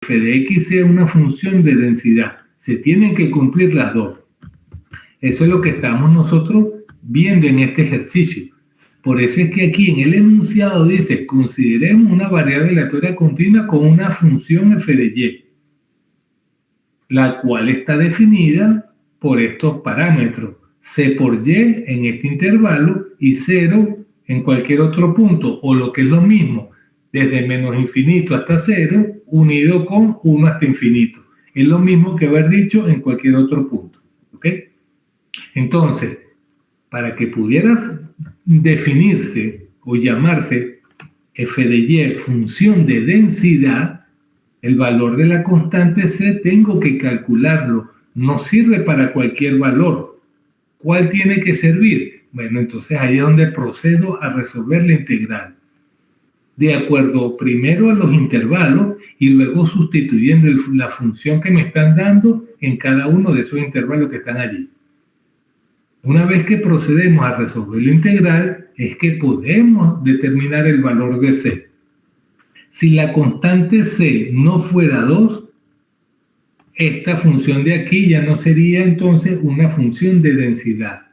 f de x sea una función de densidad. Se tienen que cumplir las dos. Eso es lo que estamos nosotros viendo en este ejercicio. Por eso es que aquí en el enunciado dice, consideremos una variable aleatoria continua con una función f de y, la cual está definida por estos parámetros, c por y en este intervalo y 0 en cualquier otro punto, o lo que es lo mismo, desde menos infinito hasta 0, unido con 1 hasta infinito. Es lo mismo que haber dicho en cualquier otro punto. ¿Ok? Entonces, para que pudiera definirse o llamarse f de y función de densidad, el valor de la constante c tengo que calcularlo. No sirve para cualquier valor. ¿Cuál tiene que servir? Bueno, entonces ahí es donde procedo a resolver la integral. De acuerdo primero a los intervalos y luego sustituyendo la función que me están dando en cada uno de esos intervalos que están allí. Una vez que procedemos a resolver la integral, es que podemos determinar el valor de c. Si la constante c no fuera 2, esta función de aquí ya no sería entonces una función de densidad.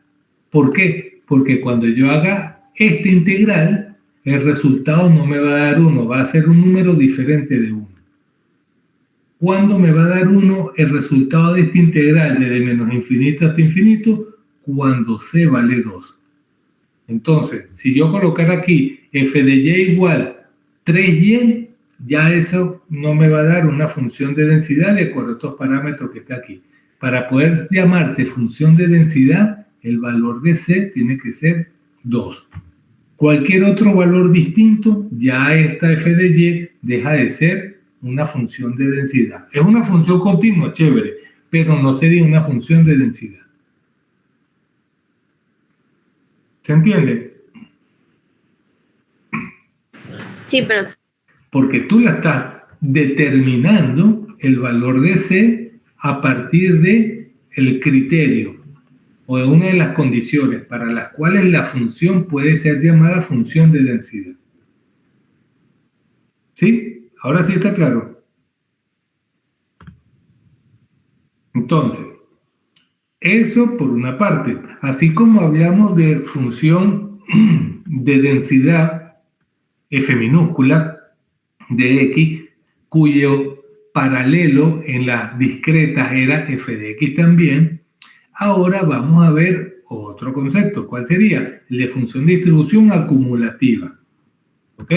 ¿Por qué? Porque cuando yo haga esta integral, el resultado no me va a dar 1, va a ser un número diferente de 1. ¿Cuándo me va a dar 1 el resultado de esta integral desde menos infinito hasta infinito? Cuando c vale 2. Entonces, si yo colocara aquí f de y igual 3y, ya eso no me va a dar una función de densidad de acuerdo a estos parámetros que está aquí. Para poder llamarse función de densidad, el valor de c tiene que ser 2. Cualquier otro valor distinto, ya esta f de y deja de ser una función de densidad. Es una función continua, chévere, pero no sería una función de densidad. ¿Se entiende? Sí, pero... Porque tú la estás determinando el valor de c a partir de el criterio o de una de las condiciones para las cuales la función puede ser llamada función de densidad. ¿Sí? Ahora sí está claro. Entonces, eso por una parte. Así como hablamos de función de densidad f minúscula de x, cuyo paralelo en las discretas era f de x también, ahora vamos a ver otro concepto. ¿Cuál sería? El de función de distribución acumulativa. ¿Ok?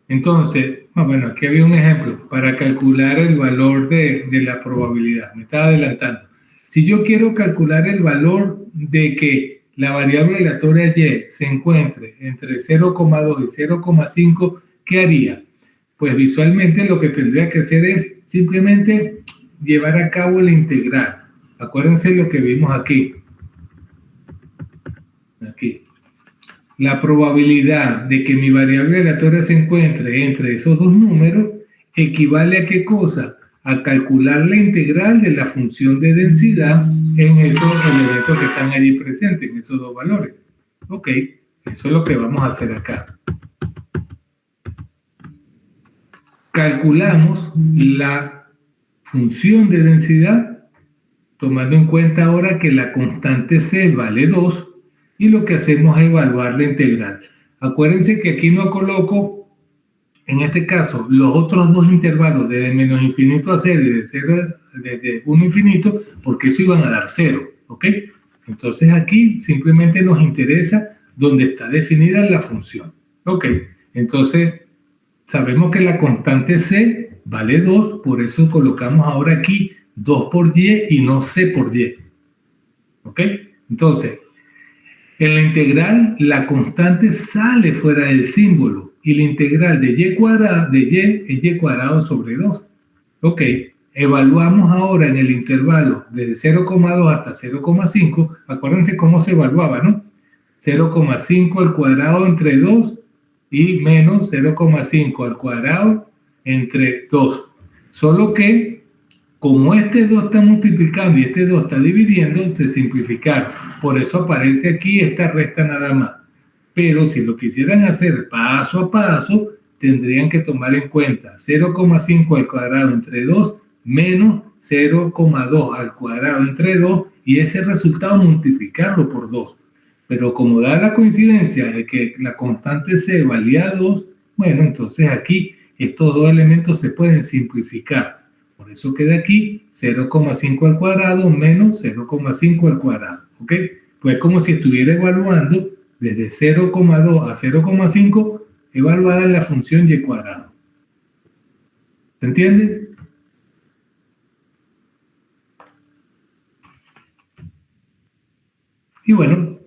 Entonces, bueno, aquí había un ejemplo para calcular el valor de la probabilidad. Me estaba adelantando. Si yo quiero calcular el valor de que la variable aleatoria y se encuentre entre 0,2 y 0,5, ¿qué haría? Pues visualmente lo que tendría que hacer es simplemente llevar a cabo la integral. Acuérdense lo que vimos aquí. Aquí. La probabilidad de que mi variable aleatoria se encuentre entre esos dos números equivale a ¿qué cosa? A calcular la integral de la función de densidad en esos elementos que están allí presentes, en esos dos valores. Ok, eso es lo que vamos a hacer acá. Calculamos la función de densidad tomando en cuenta ahora que la constante c vale 2 y lo que hacemos es evaluar la integral. Acuérdense que aquí no coloco, en este caso, los otros dos intervalos desde menos infinito a 0 y desde 1 infinito, porque eso iban a dar 0, ¿ok? Entonces aquí simplemente nos interesa donde está definida la función. Ok, entonces sabemos que la constante c vale 2, por eso colocamos ahora aquí 2 por y y no c por y. ¿Ok? Entonces, en la integral, la constante sale fuera del símbolo y la integral de y cuadrado de y es y cuadrado sobre 2. Ok, evaluamos ahora en el intervalo desde 0,2 hasta 0,5. Acuérdense cómo se evaluaba, ¿no? 0,5 al cuadrado entre 2 y menos 0,5 al cuadrado entre 2. Solo que, como este 2 está multiplicando y este 2 está dividiendo, se simplificaron. Por eso aparece aquí esta resta nada más. Pero si lo quisieran hacer paso a paso, tendrían que tomar en cuenta 0,5 al cuadrado entre 2 menos 0,2 al cuadrado entre 2 y ese resultado multiplicarlo por 2. Pero como da la coincidencia de que la constante C valía 2, bueno, entonces aquí estos dos elementos se pueden simplificar. Por eso queda aquí 0,5 al cuadrado menos 0,5 al cuadrado. ¿Ok? Pues como si estuviera evaluando desde 0,2 a 0,5 evaluada en la función y cuadrado. ¿Se entiende? Y bueno,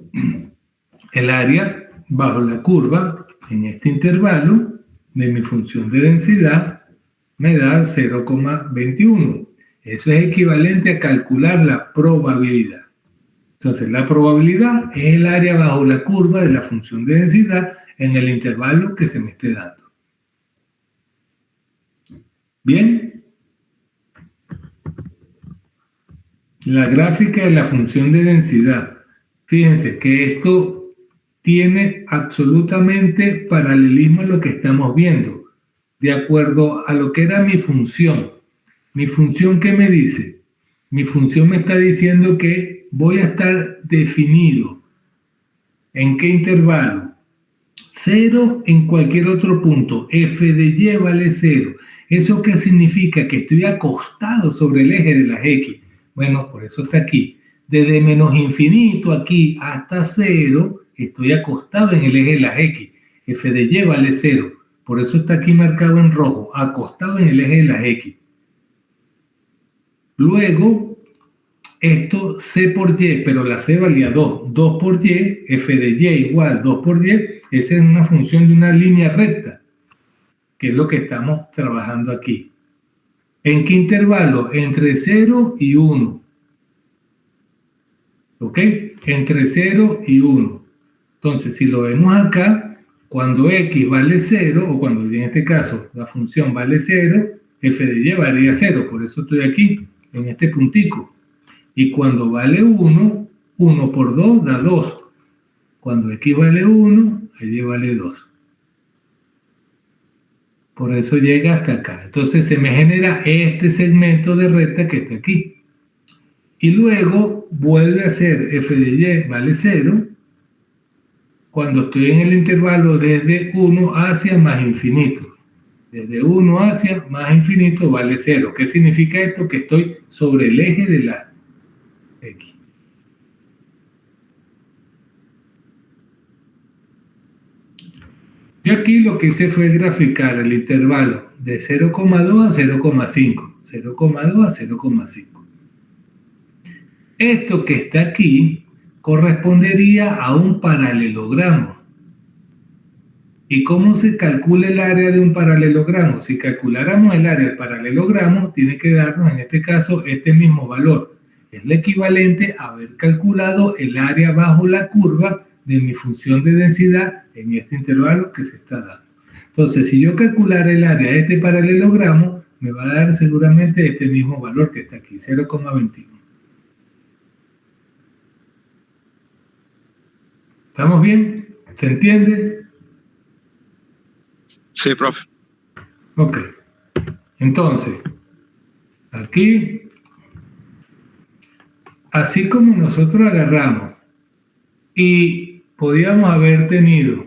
el área bajo la curva en este intervalo de mi función de densidad me da 0,21. Eso es equivalente a calcular la probabilidad. Entonces, la probabilidad es el área bajo la curva de la función de densidad en el intervalo que se me esté dando. Bien. La gráfica de la función de densidad. Fíjense que esto tiene absolutamente paralelismo a lo que estamos viendo, de acuerdo a lo que era mi función. Mi función, ¿qué me dice? Mi función me está diciendo que voy a estar definido. ¿En qué intervalo? 0 en cualquier otro punto. F de y vale 0. ¿Eso qué significa? Que estoy acostado sobre el eje de las X. Bueno, por eso está aquí. Desde menos infinito aquí hasta 0, estoy acostado en el eje de las X. F de y vale 0. Por eso está aquí marcado en rojo, acostado en el eje de las X. Luego, esto C por Y, pero la C valía 2. 2 por Y, F de Y igual 2 por Y, esa es una función de una línea recta, que es lo que estamos trabajando aquí. ¿En qué intervalo? Entre 0 y 1. ¿Ok? Entre 0 y 1. Entonces, si lo vemos acá, cuando X vale 0, o cuando en este caso la función vale 0, F de Y valía 0. Por eso estoy aquí, en este puntico. Y cuando vale 1, 1 por 2 da 2. Cuando X vale 1, Y vale 2. Por eso llega hasta acá. Entonces se me genera este segmento de recta que está aquí. Y luego vuelve a ser F de Y vale 0 cuando estoy en el intervalo desde 1 hacia más infinito. Desde 1 hacia más infinito vale 0. ¿Qué significa esto? Que estoy sobre el eje de la X. Yo aquí lo que hice fue graficar el intervalo de 0,2 a 0,5. 0,2 a 0,5. Esto que está aquí correspondería a un paralelogramo. ¿Y cómo se calcula el área de un paralelogramo? Si calculáramos el área del paralelogramo, tiene que darnos en este caso este mismo valor. Es el equivalente a haber calculado el área bajo la curva de mi función de densidad en este intervalo que se está dando. Entonces, si yo calculara el área de este paralelogramo, me va a dar seguramente este mismo valor que está aquí, 0,21. ¿Estamos bien? ¿Se entiende? Sí, profe. Ok. Entonces, aquí, así como nosotros agarramos y podíamos haber tenido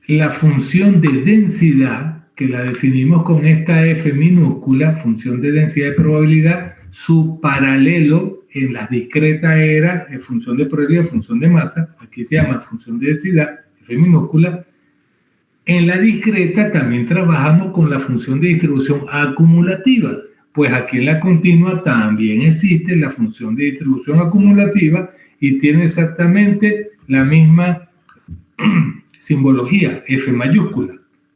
la función de densidad, que la definimos con esta F minúscula, función de densidad de probabilidad, su paralelo en las discretas era función de probabilidad, función de masa, aquí se llama función de densidad, F minúscula. En la discreta también trabajamos con la función de distribución acumulativa, pues aquí en la continua también existe la función de distribución acumulativa y tiene exactamente la misma simbología, F mayúscula.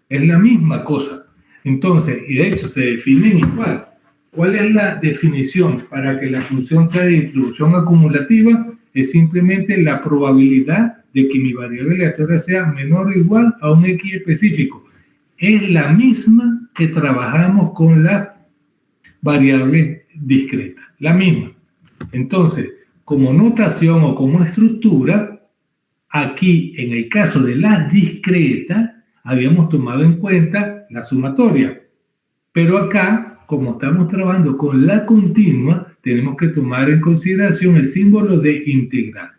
Es la misma cosa. Entonces, y de hecho se definen igual. ¿Cuál es la definición para que la función sea de distribución acumulativa? Es simplemente la probabilidad de que mi variable aleatoria sea menor o igual a un X específico. Es la misma que trabajamos con la variable discreta. La misma. Entonces, como notación o como estructura, Aquí, en el caso de la discreta, habíamos tomado en cuenta la sumatoria. Pero acá, como estamos trabajando con la continua, tenemos que tomar en consideración el símbolo de integral.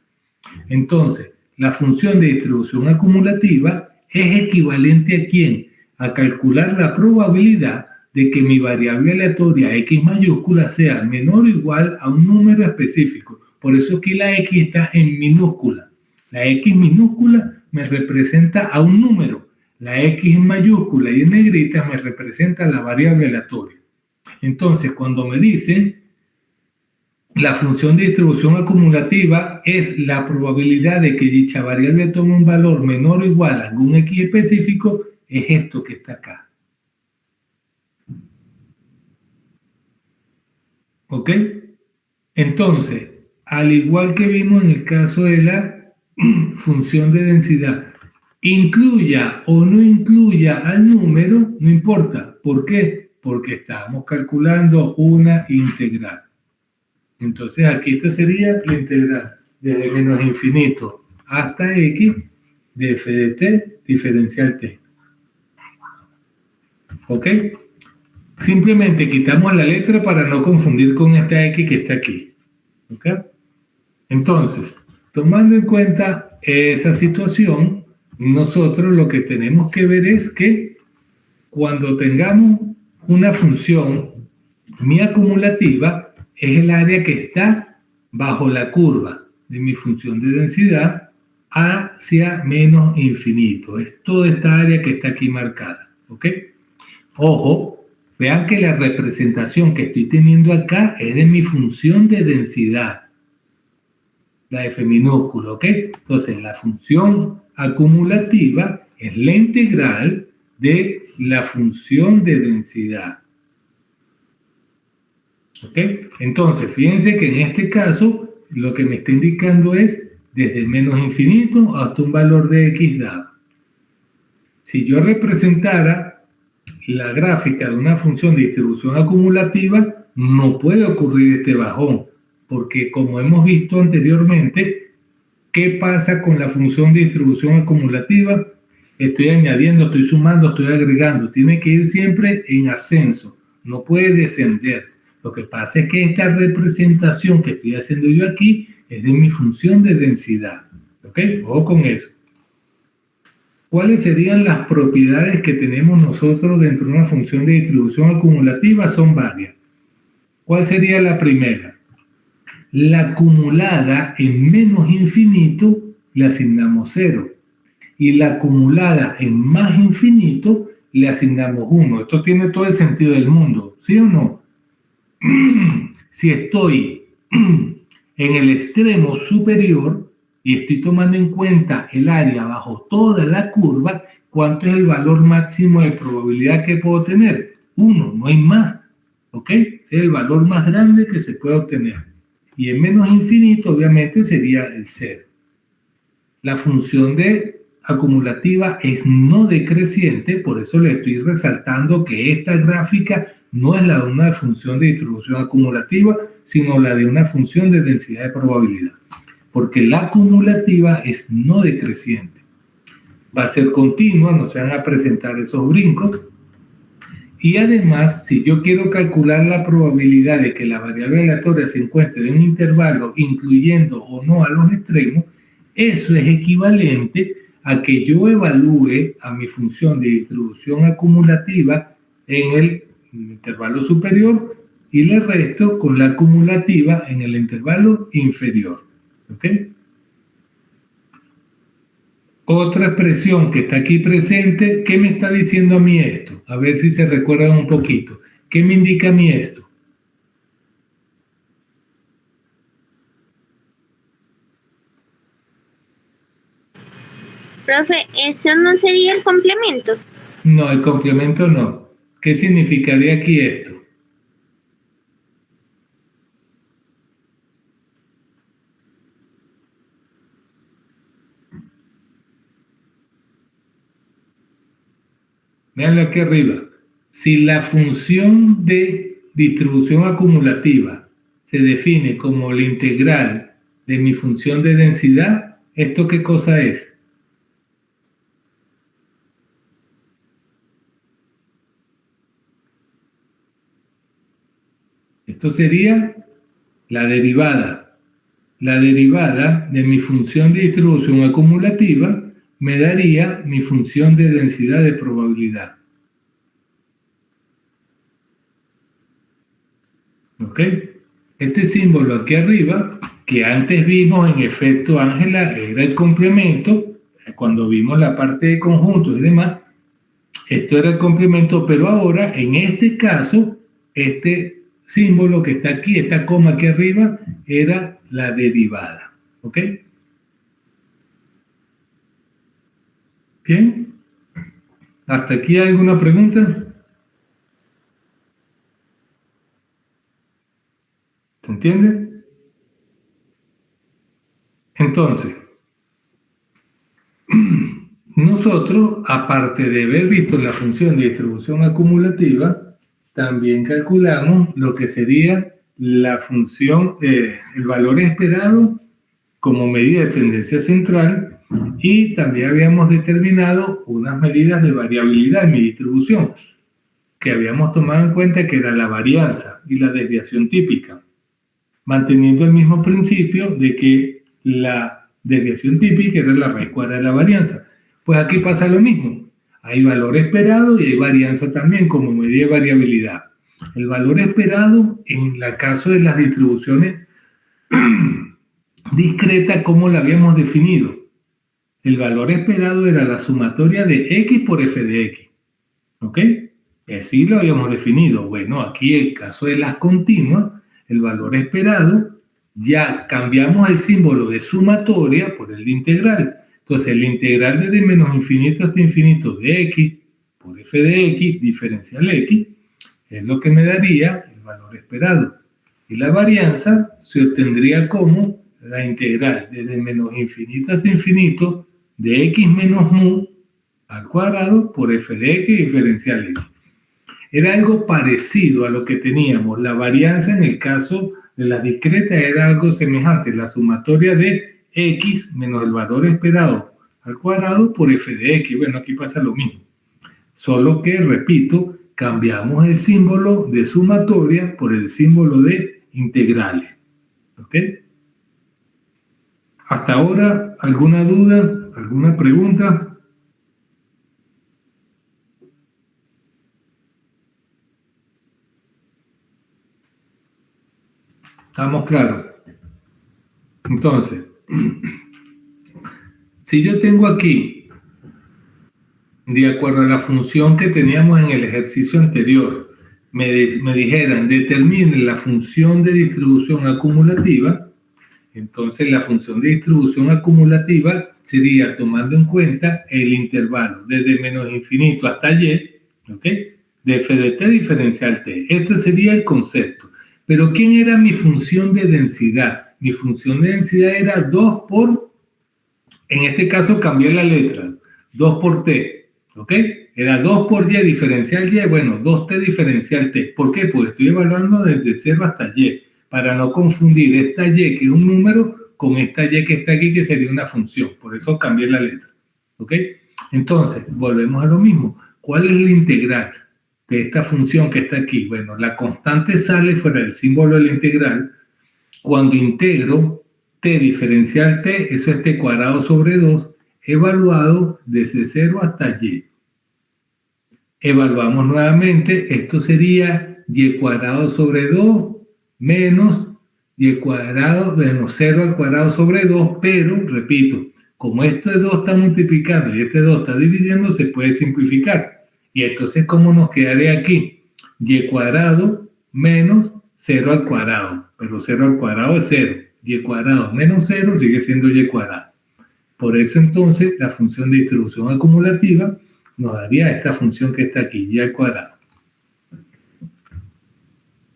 Entonces, la función de distribución acumulativa es equivalente ¿a quién? A calcular la probabilidad de que mi variable aleatoria x mayúscula sea menor o igual a un número específico. Por eso aquí la x está en minúscula. La x minúscula me representa a un número. La x en mayúscula y en negrita me representa la variable aleatoria. Entonces, cuando me dicen la función de distribución acumulativa es la probabilidad de que dicha variable tome un valor menor o igual a algún x específico, es esto que está acá. ¿Ok? Entonces, al igual que vimos en el caso de la función de densidad, incluya o no incluya al número, no importa. ¿Por qué? Porque estamos calculando una integral. Entonces aquí esto sería la integral desde menos infinito hasta x de f de t diferencial t. ¿Ok? Simplemente quitamos la letra para no confundir con esta x que está aquí. ¿Ok? Entonces, tomando en cuenta esa situación, nosotros lo que tenemos que ver es que cuando tengamos una función mi acumulativa, es el área que está bajo la curva de mi función de densidad hacia menos infinito. Es toda esta área que está aquí marcada. ¿Ok? Ojo, vean que la representación que estoy teniendo acá es de mi función de densidad. La f minúscula, ¿ok? Entonces, la función acumulativa es la integral de la función de densidad. ¿Ok? Entonces, fíjense que en este caso, lo que me está indicando es desde menos infinito hasta un valor de x dado. Si yo representara la gráfica de una función de distribución acumulativa, no puede ocurrir este bajón, porque como hemos visto anteriormente, ¿qué pasa con la función de distribución acumulativa? Estoy añadiendo, estoy sumando, estoy agregando. Tiene que ir siempre en ascenso, no puede descender. Lo que pasa es que esta representación que estoy haciendo yo aquí es de mi función de densidad. ¿Ok? Ojo con eso. ¿Cuáles serían las propiedades que tenemos nosotros dentro de una función de distribución acumulativa? Son varias. ¿Cuál sería la primera? La acumulada en menos infinito le asignamos 0. Y la acumulada en más infinito le asignamos 1. Esto tiene todo el sentido del mundo, ¿sí o no? Si estoy en el extremo superior y estoy tomando en cuenta el área bajo toda la curva, ¿cuánto es el valor máximo de probabilidad que puedo tener? 1, no hay más. ¿Ok? Ese es el valor más grande que se puede obtener. Y en menos infinito, obviamente, sería el 0. La función de acumulativa es no decreciente, por eso le estoy resaltando que esta gráfica no es la de una función de distribución acumulativa, sino la de una función de densidad de probabilidad. Porque la acumulativa es no decreciente. Va a ser continua, no se van a presentar esos brincos. Y además, si yo quiero calcular la probabilidad de que la variable aleatoria se encuentre en un intervalo incluyendo o no a los extremos, eso es equivalente a que yo evalúe a mi función de distribución acumulativa en el intervalo superior y le resto con la acumulativa en el intervalo inferior. ¿Ok? Otra expresión que está aquí presente, ¿qué me está diciendo a mí esto? A ver si se recuerdan un poquito. ¿Qué me indica a mí esto? Profe, ¿eso no sería el complemento? No, el complemento no. ¿Qué significaría aquí esto? Veanlo aquí arriba. Si la función de distribución acumulativa se define como la integral de mi función de densidad, ¿Esto qué cosa es? Esto sería la derivada. La derivada de mi función de distribución acumulativa me daría mi función de densidad de probabilidad. ¿Ok? Este símbolo aquí arriba, que antes vimos en efecto Ángela, era el complemento, cuando vimos la parte de conjuntos y demás, esto era el complemento, pero ahora, en este caso, este símbolo que está aquí, esta coma aquí arriba, era la derivada. ¿Ok? Bien. ¿Hasta aquí hay alguna pregunta? ¿Se entiende? Entonces, nosotros, aparte de haber visto la función de distribución acumulativa, también calculamos lo que sería la función, el valor esperado como medida de tendencia central, y también habíamos determinado unas medidas de variabilidad en mi distribución, que habíamos tomado en cuenta que era la varianza y la desviación típica, manteniendo el mismo principio de que la desviación típica era la raíz cuadrada de la varianza. Pues aquí pasa lo mismo. Hay valor esperado y hay varianza también como medida de variabilidad. El valor esperado, en el caso de las distribuciones discretas, ¿cómo la habíamos definido? El valor esperado era la sumatoria de x por f de x. ¿Ok? Así lo habíamos definido. Bueno, aquí en el caso de las continuas, el valor esperado, ya cambiamos el símbolo de sumatoria por el de integral. Entonces, el integral desde menos infinito hasta infinito de x por f de x, diferencial x, es lo que me daría el valor esperado. Y la varianza se obtendría como la integral desde menos infinito hasta infinito de x menos mu al cuadrado por f de x diferencial x. Era algo parecido a lo que teníamos. La varianza en el caso de la discreta era algo semejante, la sumatoria de x menos el valor esperado al cuadrado por f de x. Bueno, aquí pasa lo mismo. Solo que, repito, cambiamos el símbolo de sumatoria por el símbolo de integrales. ¿Ok? Hasta ahora, ¿alguna duda? ¿Alguna pregunta? ¿Estamos claros? Entonces, si yo tengo aquí, de acuerdo a la función que teníamos en el ejercicio anterior, me dijeran, determine la función de distribución acumulativa, entonces la función de distribución acumulativa sería tomando en cuenta el intervalo desde menos infinito hasta y, ¿ok? De f de t diferencial t. Este sería el concepto. Pero ¿quién era mi función de densidad? Mi función de densidad era 2 por, en este caso cambié la letra, 2 por t, ¿ok? Era 2 por y diferencial y, bueno, 2t diferencial t. ¿Por qué? Pues estoy evaluando desde 0 hasta y, para no confundir esta y, que es un número, con esta y que está aquí, que sería una función. Por eso cambié la letra, ¿ok? Entonces, volvemos a lo mismo. ¿Cuál es la integral de esta función que está aquí? Bueno, la constante sale fuera del símbolo de la integral. Cuando integro t diferencial t, eso es t cuadrado sobre 2, evaluado desde 0 hasta y. Evaluamos nuevamente, esto sería y cuadrado sobre 2 menos y cuadrado menos 0 al cuadrado sobre 2, pero, repito, como este 2 está multiplicando y este 2 está dividiendo, se puede simplificar. Y entonces, ¿cómo nos quedaría aquí? Y cuadrado menos 0 al cuadrado, pero 0 al cuadrado es 0. Y cuadrado menos 0 sigue siendo y cuadrado. Por eso, entonces, la función de distribución acumulativa nos daría esta función que está aquí, y al cuadrado.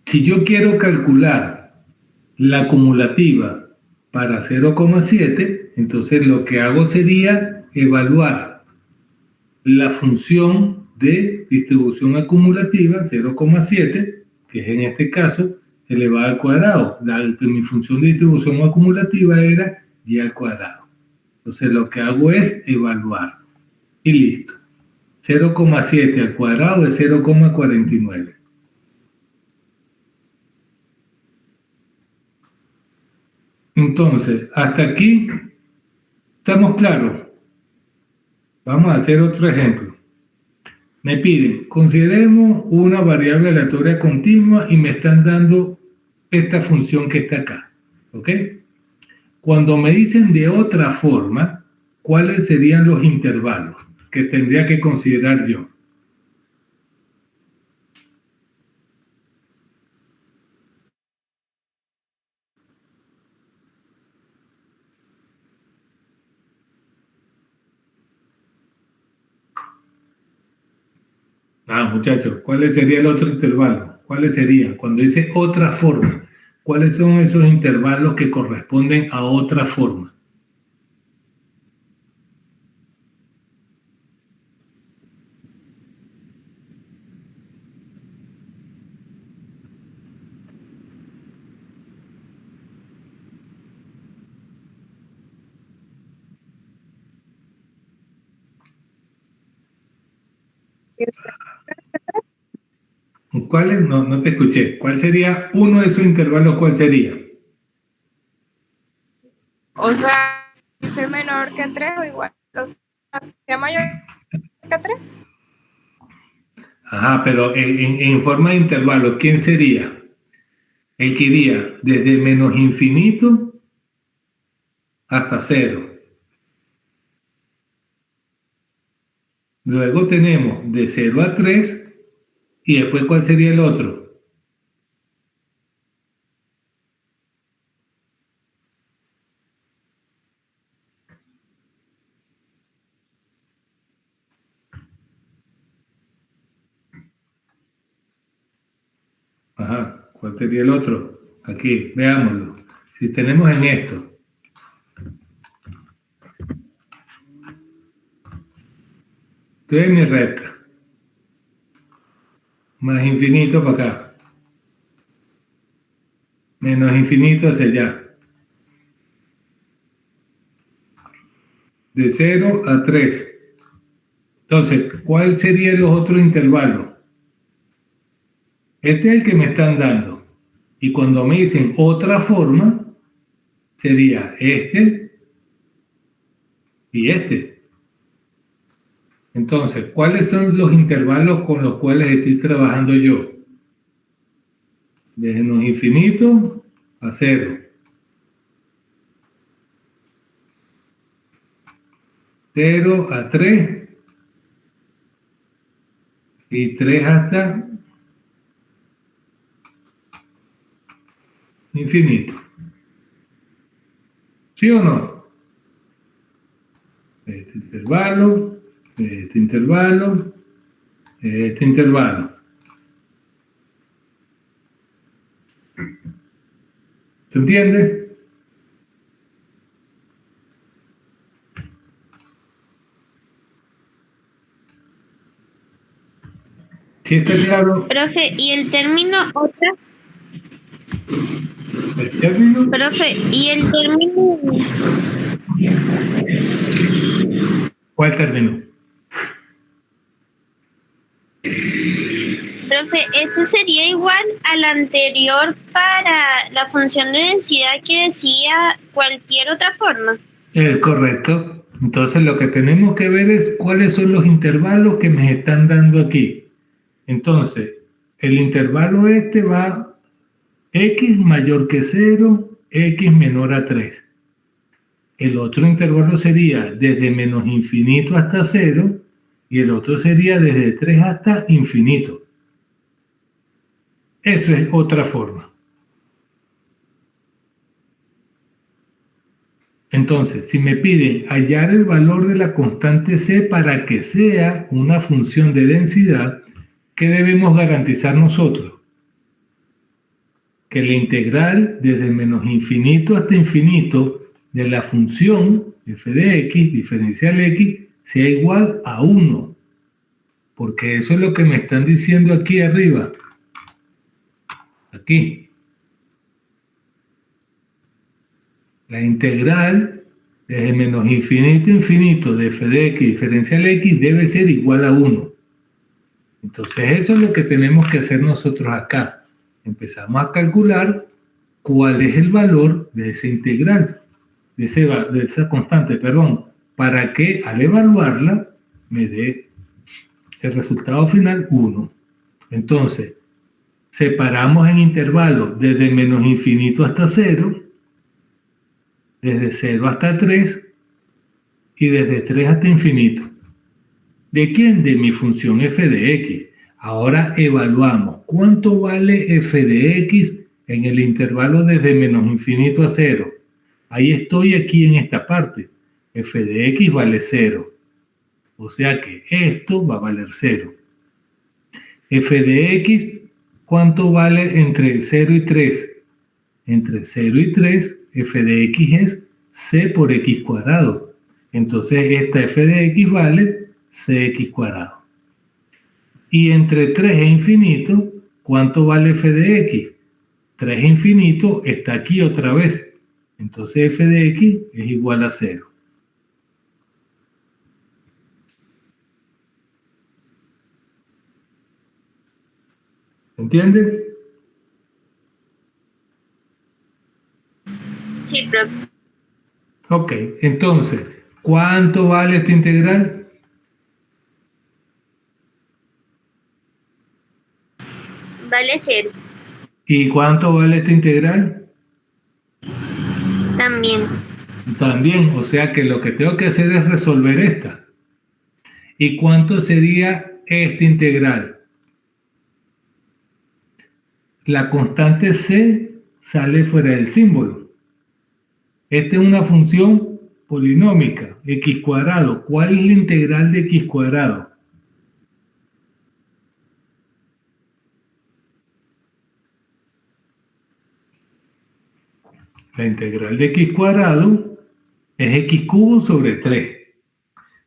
Si yo quiero calcular la acumulativa para 0,7, entonces lo que hago sería evaluar la función de distribución acumulativa 0,7, que es en este caso elevado al cuadrado. Mi función de distribución acumulativa era y al cuadrado. Entonces lo que hago es evaluar. Y listo. 0,7 al cuadrado es 0,49. Entonces, hasta aquí, ¿estamos claros? Vamos a hacer otro ejemplo. Me piden, consideremos una variable aleatoria continua y me están dando esta función que está acá. ¿Ok? Cuando me dicen de otra forma, ¿cuáles serían los intervalos que tendría que considerar yo? Muchachos, ¿cuál sería el otro intervalo? ¿Cuáles serían? Cuando dice otra forma, ¿cuáles son esos intervalos que corresponden a otra forma? ¿Cuáles? No, no te escuché. ¿Cuál sería uno de esos intervalos? ¿Cuál sería? O sea, es menor que 3 o igual. O sea, mayor que 3. Ajá, pero en forma de intervalo, ¿quién sería? El que iría desde menos infinito hasta cero. Luego tenemos de 0 a 3 y después ¿cuál sería el otro? Ajá, ¿cuál sería el otro? Aquí, veámoslo. Si tenemos en esto, estoy en mi recta, más infinito para acá, menos infinito hacia allá, de 0 a 3. Entonces, ¿cuál serían los otros intervalos? Este es el que me están dando. Y cuando me dicen otra forma, sería este y este. Entonces, ¿cuáles son los intervalos con los cuales estoy trabajando yo? Desde menos infinito a 0. 0 a 3 y 3 hasta infinito. ¿Sí o no? Este intervalo, este intervalo, este intervalo. ¿Se entiende? ¿Sí está claro? Profe, ¿y el término otra? ¿El término? Profe, ¿y el término? ¿Cuál término? Profe, ¿eso sería igual al anterior para la función de densidad que decía cualquier otra forma? Es correcto. Entonces lo que tenemos que ver es cuáles son los intervalos que me están dando aquí. Entonces, el intervalo este va x mayor que 0, x menor a 3. El otro intervalo sería desde menos infinito hasta 0 y el otro sería desde 3 hasta infinito. Eso es otra forma. Entonces, si me piden hallar el valor de la constante c para que sea una función de densidad, ¿qué debemos garantizar nosotros? Que la integral desde menos infinito hasta infinito de la función f de x, diferencial x, sea igual a 1. Porque eso es lo que me están diciendo aquí arriba. Aquí. La integral desde menos infinito a infinito de f de x diferencial x debe ser igual a 1. Entonces eso es lo que tenemos que hacer nosotros acá. Empezamos a calcular cuál es el valor de esa integral, de esa constante, perdón, para que al evaluarla me dé el resultado final 1. Entonces, separamos en intervalos desde menos infinito hasta 0, desde 0 hasta 3 y desde 3 hasta infinito. ¿De quién? De mi función f de x. Ahora evaluamos cuánto vale f de x en el intervalo desde menos infinito a 0. Ahí estoy aquí en esta parte. F de x vale 0. O sea que esto va a valer 0. F de x, ¿cuánto vale entre 0 y 3? Entre 0 y 3, f de x es c por x cuadrado. Entonces esta f de x vale cx cuadrado. Y entre 3 e infinito, ¿cuánto vale f de x? 3 infinito está aquí otra vez. Entonces f de x es igual a 0. ¿Entiende? Sí, profe. Ok, entonces, ¿cuánto vale esta integral? Vale 0. ¿Y cuánto vale esta integral? También. También, o sea que lo que tengo que hacer es resolver esta. ¿Y cuánto sería esta integral? La constante c sale fuera del símbolo. Esta es una función polinómica, x cuadrado. ¿Cuál es la integral de x cuadrado? La integral de x cuadrado es x cubo sobre 3.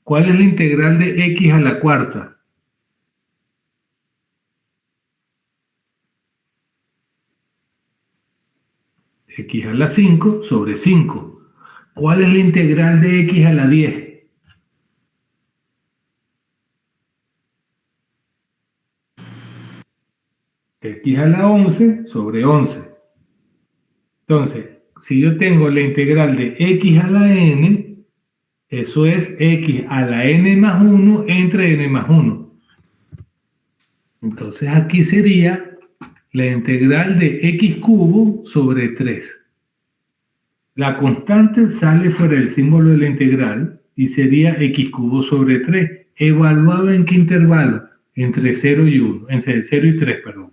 ¿Cuál es la integral de x a la cuarta? X a la 5 sobre 5. ¿Cuál es la integral de x a la 10? X a la 11 sobre 11. Entonces, si yo tengo la integral de x a la n, eso es x a la n más 1 entre n más 1. Entonces aquí sería la integral de x cubo sobre 3. La constante sale fuera del símbolo de la integral y sería x cubo sobre 3. ¿Evaluado en qué intervalo? Entre 0 y 1, entre 0 y 3, perdón.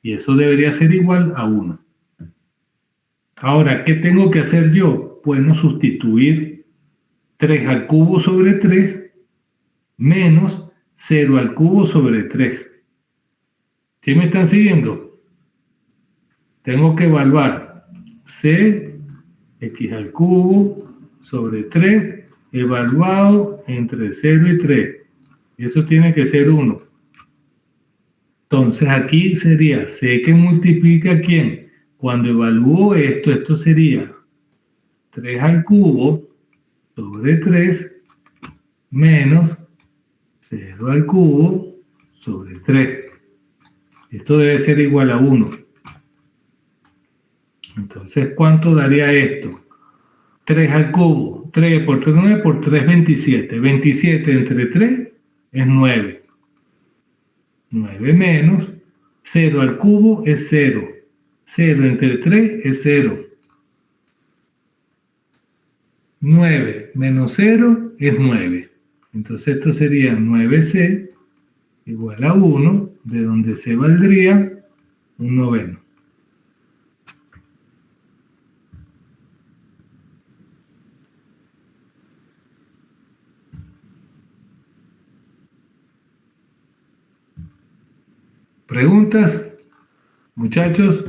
Y eso debería ser igual a 1. Ahora, ¿qué tengo que hacer yo? Bueno, sustituir 3 al cubo sobre 3 menos 0 al cubo sobre 3. ¿Sí me están siguiendo? Tengo que evaluar c, x al cubo sobre 3, evaluado entre 0 y 3. Eso tiene que ser 1. Entonces aquí sería c que multiplica ¿quién? Cuando evalúo esto, esto sería 3 al cubo sobre 3 menos 0 al cubo sobre 3. Esto debe ser igual a 1. Entonces, ¿cuánto daría esto? 3 al cubo. 3 por 3, 9 por 3, 27. 27 entre 3 es 9. 9 menos 0 al cubo es 0. 0 entre 3 es 0. 9 menos 0 es 9. Entonces esto sería 9c igual a 1, de donde c valdría un noveno. ¿Preguntas, muchachos?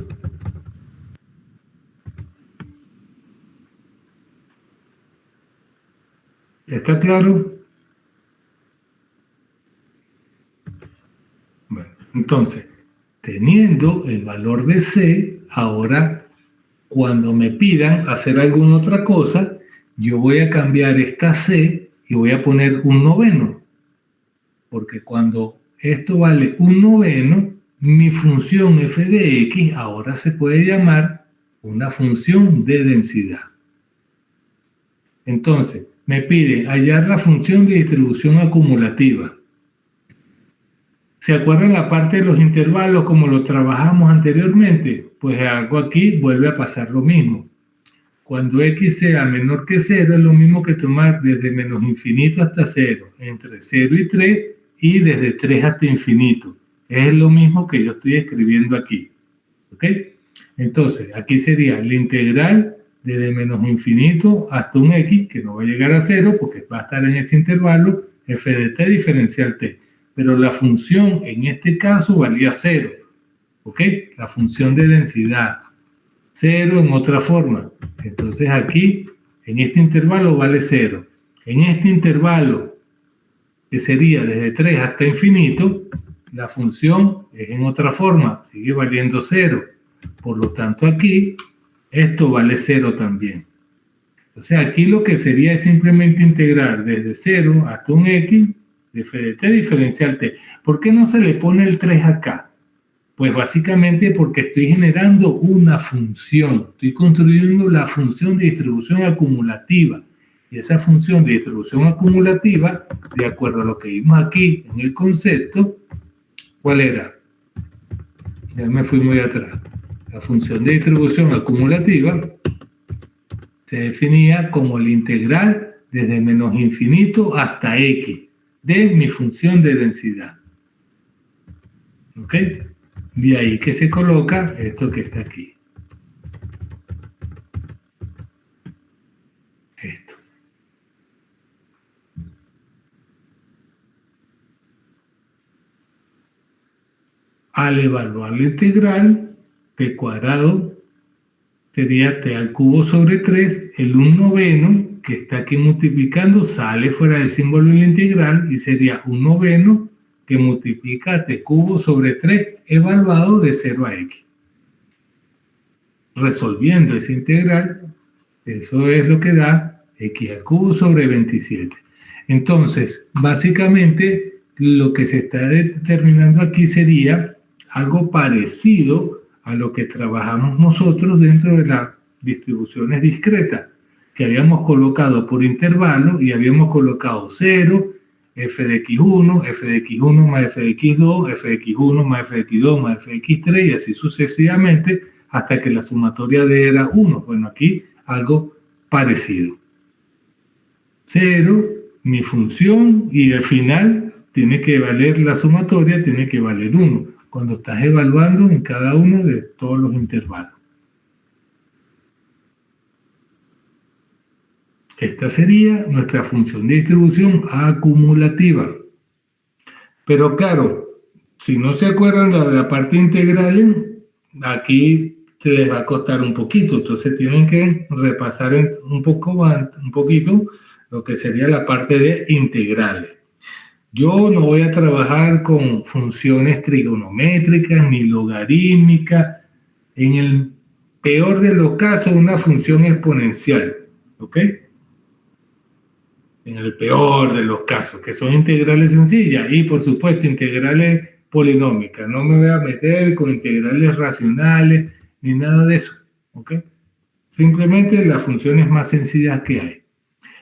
¿Está claro? Bueno, entonces, teniendo el valor de C, ahora cuando me pidan hacer alguna otra cosa, yo voy a cambiar esta C y voy a poner un noveno. Porque cuando esto vale un noveno, mi función f de x ahora se puede llamar una función de densidad. Entonces, me pide hallar la función de distribución acumulativa. ¿Se acuerdan la parte de los intervalos como lo trabajamos anteriormente? Pues algo aquí vuelve a pasar lo mismo. Cuando x sea menor que 0, es lo mismo que tomar desde menos infinito hasta 0, entre 0 y 3, y desde 3 hasta infinito. Es lo mismo que yo estoy escribiendo aquí. ¿Ok? Entonces, aquí sería la integral desde menos infinito hasta un x, que no va a llegar a 0, porque va a estar en ese intervalo, f de t diferencial t. Pero la función en este caso valía 0. ¿Ok? La función de densidad. 0 en otra forma. Entonces aquí, en este intervalo vale 0. En este intervalo, que sería desde 3 hasta infinito, la función es en otra forma, sigue valiendo 0. Por lo tanto aquí, esto vale 0 también. O sea, aquí lo que sería es simplemente integrar desde 0 hasta un x de f de t diferencial t. ¿Por qué no se le pone el 3 acá? Pues básicamente porque estoy generando una función, estoy construyendo la función de distribución acumulativa. Y esa función de distribución acumulativa, de acuerdo a lo que vimos aquí en el concepto, ¿cuál era? Ya me fui muy atrás. La función de distribución acumulativa se definía como la integral desde menos infinito hasta x de mi función de densidad. ¿Ok? De ahí que se coloca esto que está aquí. Esto. Al evaluar la integral, t cuadrado sería t al cubo sobre 3, el 1 noveno que está aquí multiplicando sale fuera del símbolo de la integral y sería 1 noveno que multiplica t cubo sobre 3 evaluado de 0 a x. Resolviendo esa integral, eso es lo que da x al cubo sobre 27. Entonces, básicamente, lo que se está determinando aquí sería algo parecido a lo que trabajamos nosotros dentro de las distribuciones discretas, que habíamos colocado por intervalo y habíamos colocado 0, f de x1, f de x1 más f de x2, f de x1 más f de x2 más f de x3 y así sucesivamente hasta que la sumatoria de era 1. Bueno, aquí algo parecido. 0, mi función, y al final tiene que valer la sumatoria, tiene que valer 1, cuando estás evaluando en cada uno de todos los intervalos. Esta sería nuestra función de distribución acumulativa. Pero claro, si no se acuerdan de la parte integral, aquí se les va a costar un poquito. Entonces tienen que repasar un poquito lo que sería la parte de integrales. Yo no voy a trabajar con funciones trigonométricas ni logarítmicas. En el peor de los casos, una función exponencial. ¿Ok? En el peor de los casos, que son integrales sencillas y por supuesto integrales polinómicas. No me voy a meter con integrales racionales ni nada de eso, ¿ok? Simplemente las funciones más sencillas que hay.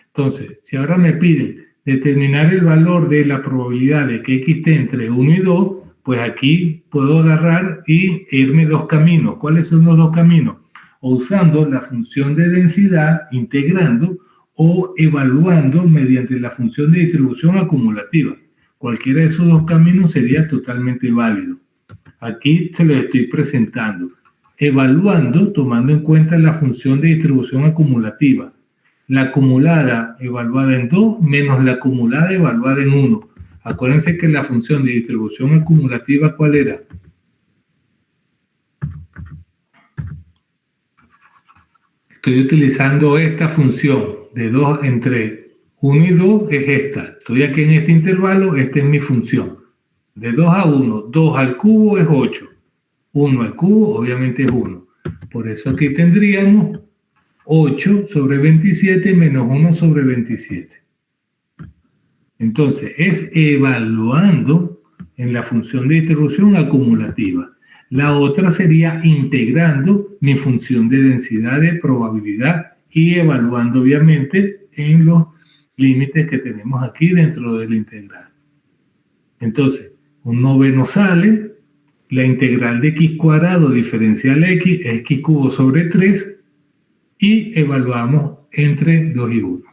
Entonces, si ahora me piden determinar el valor de la probabilidad de que x esté entre 1 y 2, pues aquí puedo agarrar y irme dos caminos. ¿Cuáles son los dos caminos? O usando la función de densidad, integrando, o evaluando mediante la función de distribución acumulativa. Cualquiera de esos dos caminos sería totalmente válido. Aquí se los estoy presentando. Evaluando, tomando en cuenta la función de distribución acumulativa. La acumulada evaluada en 2 menos la acumulada evaluada en 1. Acuérdense que la función de distribución acumulativa, ¿cuál era? Estoy utilizando esta función de 2 entre 1 y 2 es esta. Estoy aquí en este intervalo, esta es mi función. De 2 a 1, 2 al cubo es 8. 1 al cubo obviamente es 1. Por eso aquí tendríamos 8 sobre 27 menos 1 sobre 27. Entonces, es evaluando en la función de distribución acumulativa. La otra sería integrando mi función de densidad de probabilidad y evaluando obviamente en los límites que tenemos aquí dentro del integral. Entonces, un noveno sale, la integral de x cuadrado diferencial x es x cubo sobre 3 y evaluamos entre 2 y 1.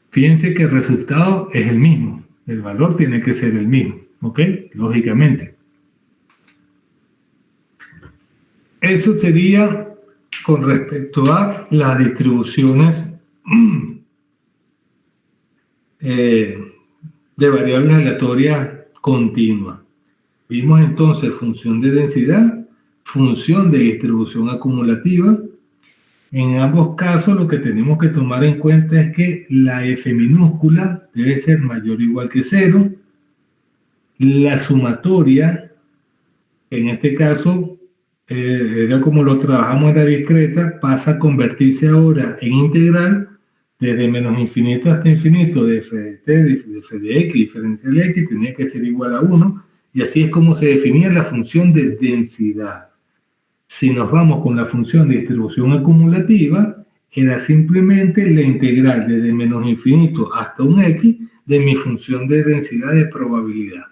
Fíjense que el resultado es el mismo, el valor tiene que ser el mismo, ¿ok? Lógicamente. Eso sería con respecto a las distribuciones de variables aleatorias continuas. Vimos entonces función de densidad, función de distribución acumulativa. En ambos casos lo que tenemos que tomar en cuenta es que la f minúscula debe ser mayor o igual que 0. La sumatoria, en este caso, era como lo trabajamos en la discreta, pasa a convertirse ahora en integral desde menos infinito hasta infinito de f de t, de f de x, diferencial x, tenía que ser igual a 1, y así es como se definía la función de densidad. Si nos vamos con la función de distribución acumulativa, era simplemente la integral desde menos infinito hasta un x de mi función de densidad de probabilidad.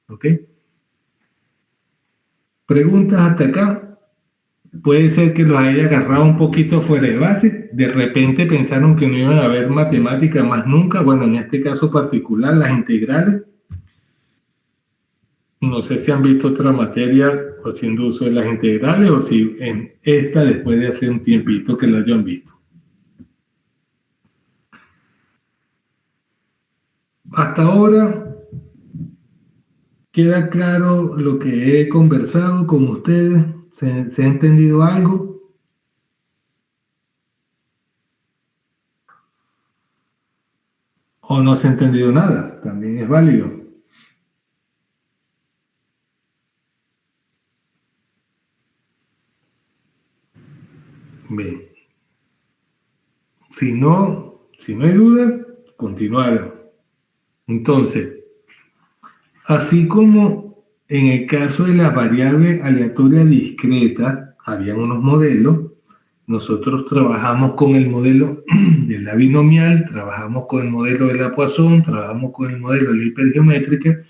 ¿Ok? Preguntas hasta acá. Puede ser que los haya agarrado un poquito fuera de base. De repente pensaron que no iban a haber matemática más nunca. Bueno, en este caso particular, las integrales. No sé si han visto otra materia haciendo uso de las integrales o si en esta después de hace un tiempito que la hayan visto. Hasta ahora queda claro lo que he conversado con ustedes. ¿Se ha entendido algo? ¿O no se ha entendido nada? También es válido. Bien. Si no hay duda, continuar. Entonces, así como en el caso de las variables aleatorias discretas, habían unos modelos, nosotros trabajamos con el modelo de la binomial, trabajamos con el modelo de la Poisson, trabajamos con el modelo de la hipergeométrica.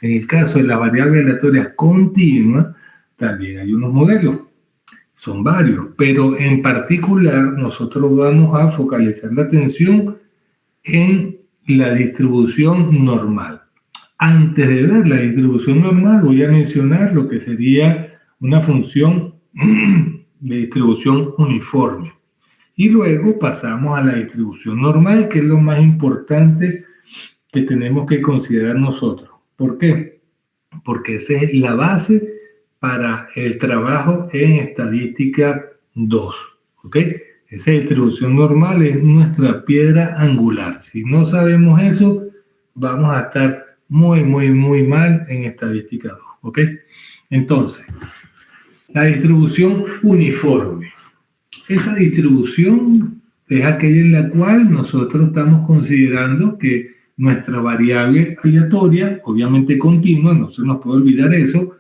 En el caso de las variables aleatorias continuas, también hay unos modelos. Son varios, pero en particular nosotros vamos a focalizar la atención en la distribución normal. Antes de ver la distribución normal, voy a mencionar lo que sería una función de distribución uniforme. Y luego pasamos a la distribución normal, que es lo más importante que tenemos que considerar nosotros. ¿Por qué? Porque esa es la base para el trabajo en estadística 2. ¿Ok? Esa distribución normal es nuestra piedra angular. Si no sabemos eso, vamos a estar muy mal en estadística 2. ¿Ok? Entonces, la distribución uniforme. Esa distribución es aquella en la cual nosotros estamos considerando que nuestra variable aleatoria, obviamente continua, no se nos puede olvidar eso,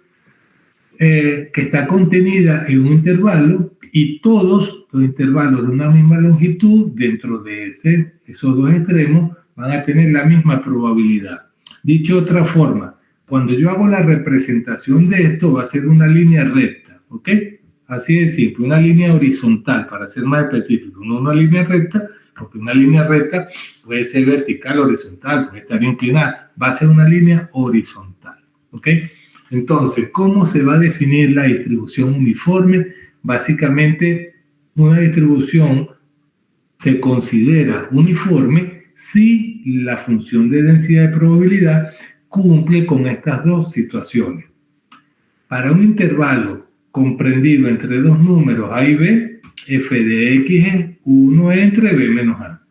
que está contenida en un intervalo y todos los intervalos de una misma longitud dentro de esos dos extremos van a tener la misma probabilidad. Dicho de otra forma, cuando yo hago la representación de esto va a ser una línea recta, ¿ok? Así de simple, una línea horizontal, para ser más específico, no una línea recta, porque una línea recta puede ser vertical, horizontal, puede estar inclinada, va a ser una línea horizontal, ¿ok? Entonces, ¿cómo se va a definir la distribución uniforme? Básicamente, una distribución se considera uniforme si la función de densidad de probabilidad cumple con estas dos situaciones. Para un intervalo comprendido entre dos números A y B, f de x es 1 entre b menos a,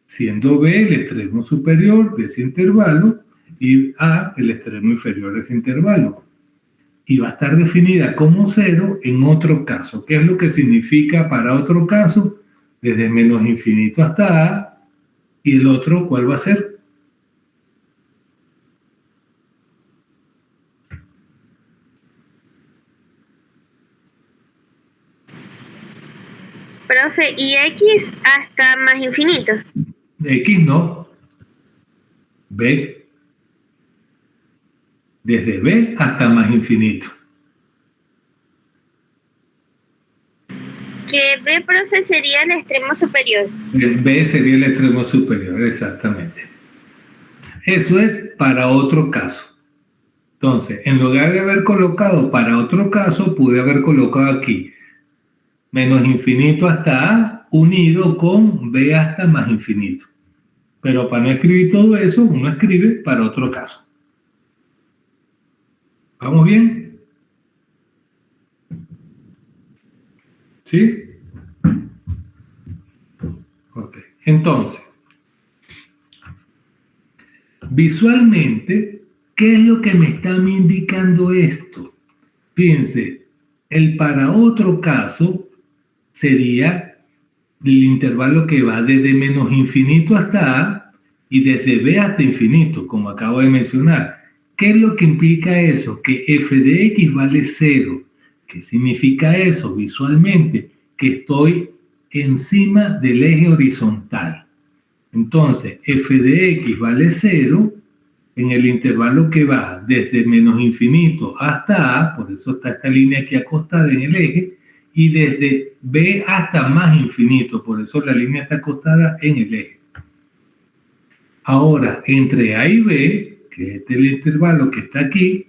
siendo b el extremo superior de ese intervalo y a el extremo inferior de ese intervalo. y va a estar definida como 0 en otro caso. ¿Qué es lo que significa para otro caso? Desde menos infinito hasta A, y el otro, ¿cuál va a ser? Profe, ¿y X hasta más infinito? X no, B. Desde B hasta más infinito. Que B, profe, sería el extremo superior. El B sería el extremo superior, exactamente. Eso es para otro caso. Entonces, en lugar de haber colocado para otro caso, pude haber colocado aquí menos infinito hasta A unido con B hasta más infinito. Pero para no escribir todo eso, uno escribe para otro caso. ¿Vamos bien? ¿Sí? Ok. Entonces, visualmente, ¿qué es lo que me está indicando esto? Fíjense, el para otro caso sería el intervalo que va desde menos infinito hasta A y desde B hasta infinito, como acabo de mencionar. ¿Qué es lo que implica eso? Que f de x vale 0. ¿Qué significa eso visualmente? Que estoy encima del eje horizontal. Entonces, f de x vale 0 en el intervalo que va desde menos infinito hasta A, por eso está esta línea aquí acostada en el eje, y desde B hasta más infinito, por eso la línea está acostada en el eje. Ahora, entre A y B, que es el intervalo que está aquí,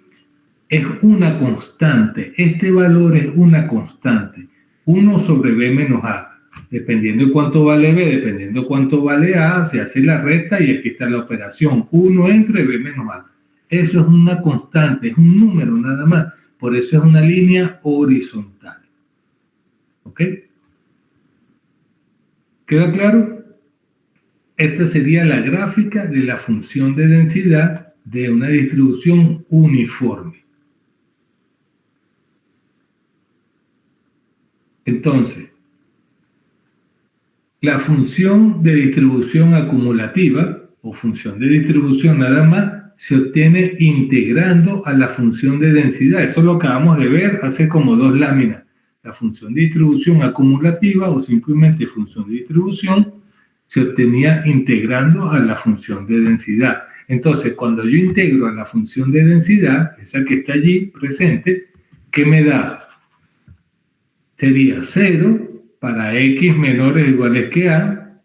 es una constante. Este valor es una constante. 1 sobre B menos A. Dependiendo de cuánto vale B, dependiendo de cuánto vale A, se hace la recta y aquí está la operación. 1 entre B menos A. Eso es una constante, es un número nada más. Por eso es una línea horizontal. ¿Ok? ¿Queda claro? Esta sería la gráfica de la función de densidad de una distribución uniforme. Entonces, la función de distribución acumulativa, o función de distribución nada más, se obtiene integrando a la función de densidad. Eso lo acabamos de ver hace como 2 láminas. La función de distribución acumulativa, o simplemente función de distribución, se obtenía integrando a la función de densidad. Entonces, cuando yo integro a la función de densidad, esa que está allí presente, ¿qué me da? Sería 0 para x menores o iguales que a.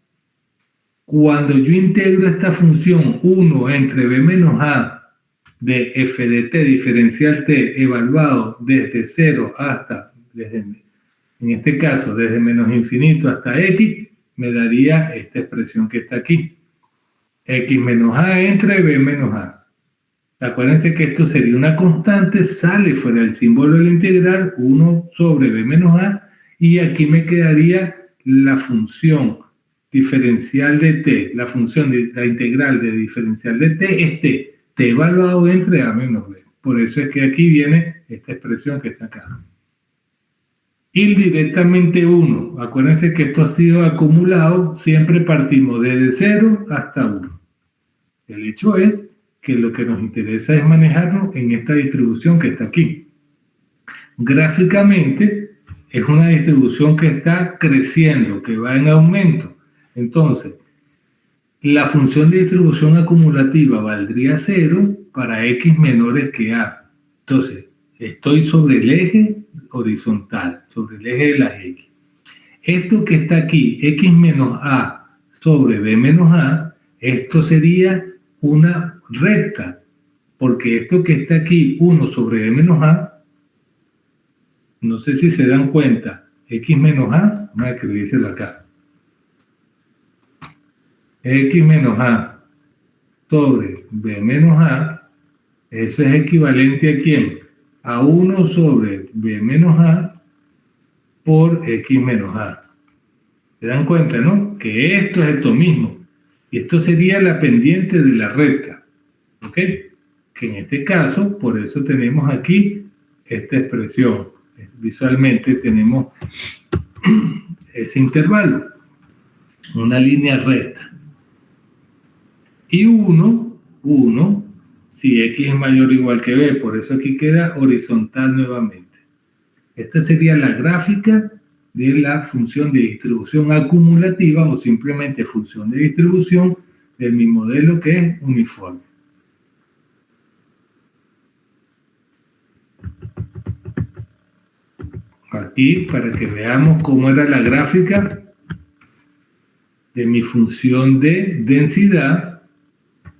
Cuando yo integro esta función 1 entre b menos a de f de t diferencial t evaluado desde 0 hasta, en este caso, desde menos infinito hasta x, me daría esta expresión que está aquí. X menos a entre b menos a. Acuérdense que esto sería una constante, sale fuera del símbolo de la integral, 1 sobre b menos a, y aquí me quedaría la función diferencial de t, la función de la integral de diferencial de t es t evaluado entre a menos b. Por eso es que aquí viene esta expresión que está acá. Ir directamente 1. Acuérdense que esto ha sido acumulado, siempre partimos desde 0 hasta 1. El hecho es que lo que nos interesa es manejarnos en esta distribución que está aquí. Gráficamente es una distribución que está creciendo, que va en aumento. Entonces, la función de distribución acumulativa valdría 0 para x menores que a. Entonces, estoy sobre el eje horizontal, sobre el eje de las x. Esto que está aquí, x menos a sobre b menos a, esto sería una recta, porque esto que está aquí, 1 sobre b menos a, no sé si se dan cuenta, x menos a, vamos a escribírselo acá. X menos a sobre b menos a, eso es equivalente a ¿quién? A 1 sobre b menos a por x menos a. ¿Se dan cuenta, no? Que esto es esto mismo. Y esto sería la pendiente de la recta. ¿Ok? Que en este caso, por eso tenemos aquí esta expresión. Visualmente tenemos ese intervalo, una línea recta. Y 1, si X es mayor o igual que B, por eso aquí queda horizontal nuevamente. Esta sería la gráfica de la función de distribución acumulativa o simplemente función de distribución de mi modelo que es uniforme. Aquí, para que veamos cómo era la gráfica de mi función de densidad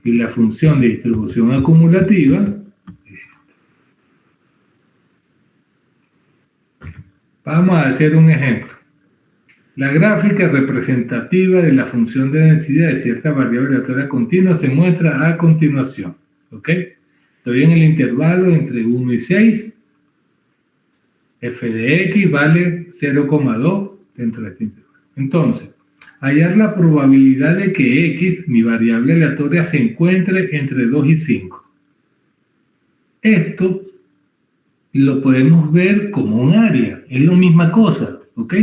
y la función de distribución acumulativa. Vamos a hacer un ejemplo. La gráfica representativa de la función de densidad de cierta variable aleatoria continua se muestra a continuación. ¿Ok? Estoy en el intervalo entre 1 y 6. F de X vale 0,2 dentro de este intervalo. Entonces, hallar la probabilidad de que X, mi variable aleatoria, se encuentre entre 2 y 5. Esto lo podemos ver como un área, es la misma cosa, ¿ok?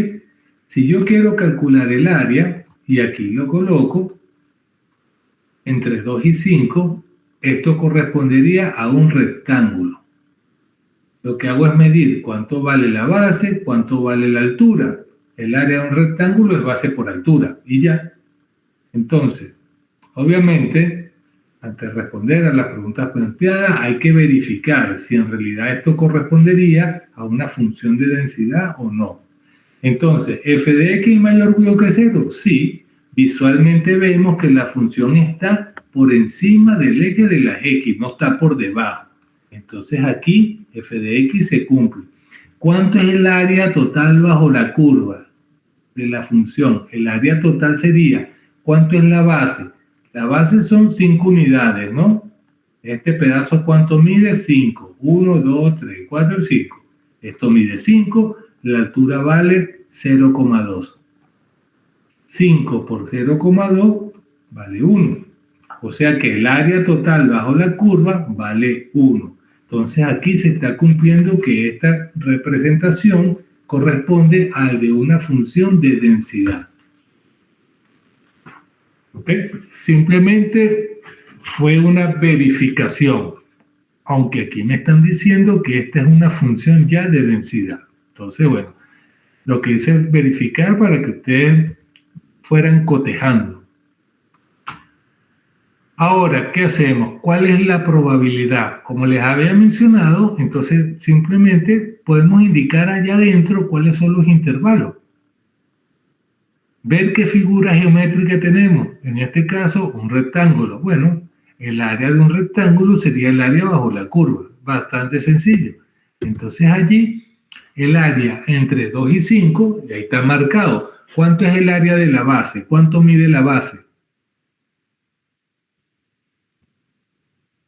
Si yo quiero calcular el área, y aquí lo coloco, entre 2 y 5, esto correspondería a un rectángulo. Lo que hago es medir cuánto vale la base, cuánto vale la altura. El área de un rectángulo es base por altura, y ya. Entonces, obviamente, antes de responder a las preguntas planteadas, hay que verificar si en realidad esto correspondería a una función de densidad o no. Entonces, ¿f de x es mayor o igual que 0? Sí, visualmente vemos que la función está por encima del eje de las x, no está por debajo. Entonces aquí, f de x se cumple. ¿Cuánto es el área total bajo la curva de la función? El área total sería, ¿cuánto es la base? La base son 5 unidades, ¿no? Este pedazo, ¿cuánto mide? 5. 1, 2, 3, 4, 5. Esto mide 5, la altura vale 0,2. 5 por 0,2 vale 1. O sea que el área total bajo la curva vale 1. Entonces aquí se está cumpliendo que esta representación corresponde al de una función de densidad. ¿Ok? Simplemente fue una verificación, aunque aquí me están diciendo que esta es una función ya de densidad. Entonces, bueno, lo que hice es verificar para que ustedes fueran cotejando. Ahora, ¿qué hacemos? ¿Cuál es la probabilidad? Como les había mencionado, entonces simplemente podemos indicar allá adentro cuáles son los intervalos. Ver qué figura geométrica tenemos. En este caso, un rectángulo. Bueno, el área de un rectángulo sería el área bajo la curva. Bastante sencillo. Entonces allí, el área entre 2 y 5, y ahí está marcado. ¿Cuánto es el área de la base? ¿Cuánto mide la base?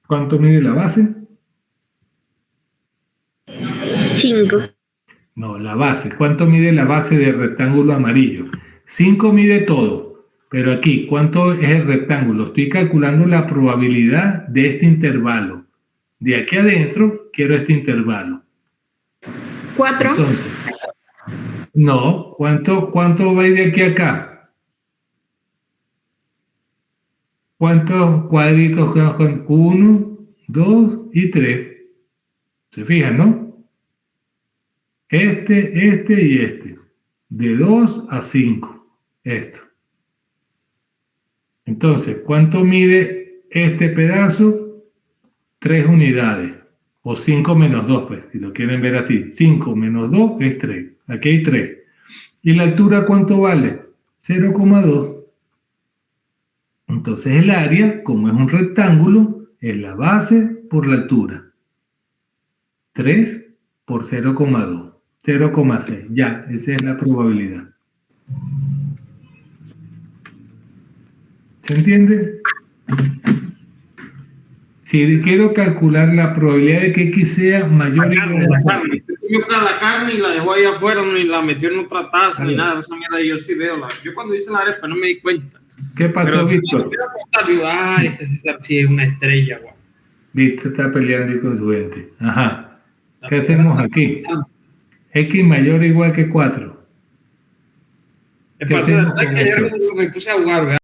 ¿Cuánto mide la base? 5. No, la base. ¿Cuánto mide la base del rectángulo amarillo? 5 mide todo. Pero aquí, ¿cuánto es el rectángulo? Estoy calculando la probabilidad de este intervalo. De aquí adentro, quiero este intervalo. 4. Entonces, no. ¿Cuánto va a ir de aquí a acá? ¿Cuántos cuadritos quedan con 1, 2 y 3? ¿Se fijan, no? Este y este. De 2 a 5. Esto. Entonces, ¿cuánto mide este pedazo? 3 unidades. O 5 menos 2, pues, si lo quieren ver así. 5 menos 2 es 3. Aquí hay 3. ¿Y la altura cuánto vale? 0,2. Entonces el área, como es un rectángulo, es la base por la altura. 3 por 0,2. 0,6. Ya, esa es la probabilidad. ¿Se entiende? Si quiero calcular la probabilidad de que X sea mayor o igual a 4. La carne y la dejó ahí afuera, ni la metió en otra taza, ni nada. Esa mierda yo sí veo. Yo cuando hice la arepa no me di cuenta. ¿Qué pasó, Víctor? Este sí es una estrella, guau. Víctor está peleando con su gente. Ajá. ¿Qué hacemos aquí? X mayor o igual que 4. ¿Qué ¿Qué pasa? hacemos Es con que esto? ayer me puse a jugar, ¿verdad?